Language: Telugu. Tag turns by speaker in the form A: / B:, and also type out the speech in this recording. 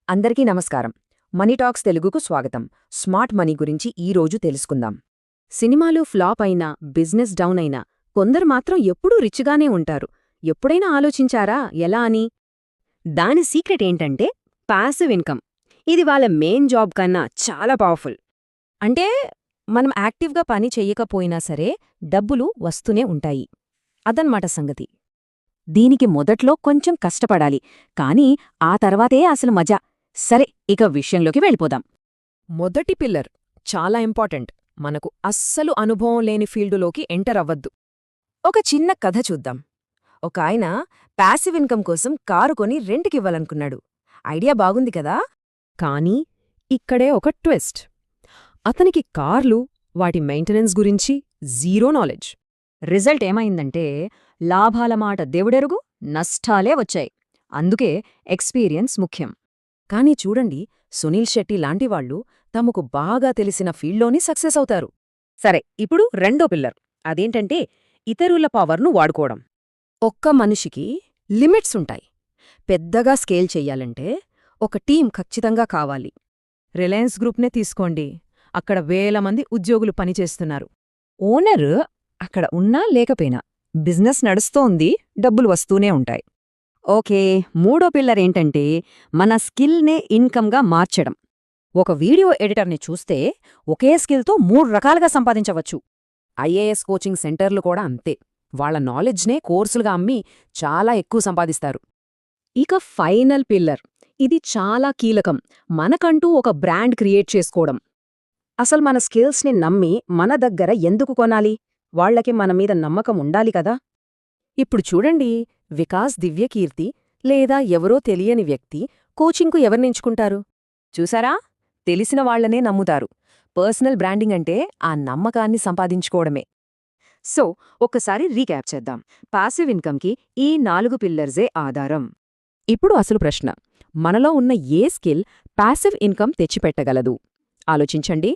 A: అందరికీ నమస్కారం. మనీ టాక్స్ తెలుగుకు స్వాగతం. స్మార్ట్ మనీ గురించి ఈరోజు తెలుసుకుందాం. సినిమాలు ఫ్లాప్ అయినా, బిజినెస్ డౌన్ అయినా కొందరు మాత్రం ఎప్పుడూ రిచ్గానే ఉంటారు. ఎప్పుడైనా ఆలోచించారా ఎలా అని? దాని సీక్రెట్ ఏంటంటే పాసివ్ ఇన్కమ్. ఇది వాళ్ళ మెయిన్ జాబ్ కన్నా చాలా పవర్ఫుల్. అంటే మనం యాక్టివ్గా పని చెయ్యకపోయినా సరే డబ్బులు వస్తూనే ఉంటాయి. అదన్మాట సంగతి. దీనికి మొదట్లో కొంచెం కష్టపడాలి, కానీ ఆ తర్వాతే అసలు మజా. సరే, ఇక విషయంలోకి వెళ్ళిపోదాం. మొదటి పిల్లర్ చాలా ఇంపార్టెంట్. మనకు అస్సలు అనుభవం లేని ఫీల్డులోకి ఎంటర్ అవ్వద్దు. ఒక చిన్న కథ చూద్దాం. ఒక ఆయన ప్యాసివ్ ఇన్కమ్ కోసం కారు కొని రెంట్కివ్వాలనుకున్నాడు. ఐడియా బాగుంది కదా? కానీ ఇక్కడే ఒక ట్విస్ట్. అతనికి కార్లు, వాటి మెయింటెనెన్స్ గురించి జీరో నాలెడ్జ్. రిజల్ట్ ఏమైందంటే లాభాల మాట దేవుడెరుగు, నష్టాలే వచ్చాయి. అందుకే ఎక్స్పీరియన్స్ ముఖ్యం. కానీ చూడండి, సునీల్ శెట్టి లాంటివాళ్లు తమకు బాగా తెలిసిన ఫీల్డ్లోనే సక్సెస్ అవుతారు. సరే, ఇప్పుడు రెండో పిల్లర్. అదేంటంటే ఇతరుల పవర్ను వాడుకోవడం. ఒక్క మనిషికి లిమిట్స్ ఉంటాయి. పెద్దగా స్కేల్ చెయ్యాలంటే ఒక టీం ఖచ్చితంగా కావాలి. రిలయన్స్ గ్రూప్నే తీసుకోండి. అక్కడ వేల మంది ఉద్యోగులు పనిచేస్తున్నారు. ఓనర్ అక్కడ ఉన్నా లేకపోయినా బిజినెస్ నడుస్తోంది, డబ్బులు వస్తూనే ఉంటాయి. ఓకే, మూడో పిల్లర్ ఏంటంటే మన స్కిల్నే ఇన్కమ్గా మార్చడం. ఒక వీడియో ఎడిటర్ని చూస్తే ఒకే స్కిల్తో 3 రకాలుగా సంపాదించవచ్చు. ఐఏఎస్ కోచింగ్ సెంటర్లు కూడా అంతే. వాళ్ల నాలెడ్జ్నే కోర్సులుగా అమ్మి చాలా ఎక్కువ సంపాదిస్తారు. ఇక ఫైనల్ పిల్లర్, ఇది చాలా కీలకం. మనకంటూ ఒక బ్రాండ్ క్రియేట్ చేసుకోవడం. అసలు మన స్కిల్స్ని నమ్మి మన దగ్గర ఎందుకు కొనాలి? వాళ్లకి మన మీద నమ్మకం ఉండాలి కదా. ఇప్పుడు చూడండి, వికాస్ దివ్యకీర్తి లేదా ఎవరో తెలియని వ్యక్తి కోచింగ్కు ఎవరినెంచుకుంటారు? చూసారా? తెలిసిన వాళ్లనే నమ్ముతారు. పర్సనల్ బ్రాండింగ్ అంటే ఆ నమ్మకాన్ని సంపాదించుకోవడమే. సో, ఒక్కసారి రీక్యాప్ చేద్దాం. పాసివ్ ఇన్కమ్కి ఈ 4 పిల్లర్సే ఆధారం. ఇప్పుడు అసలు ప్రశ్న, మనలో ఉన్న ఏ స్కిల్ పాసివ్ ఇన్కమ్ తెచ్చిపెట్టగలదు? ఆలోచించండి.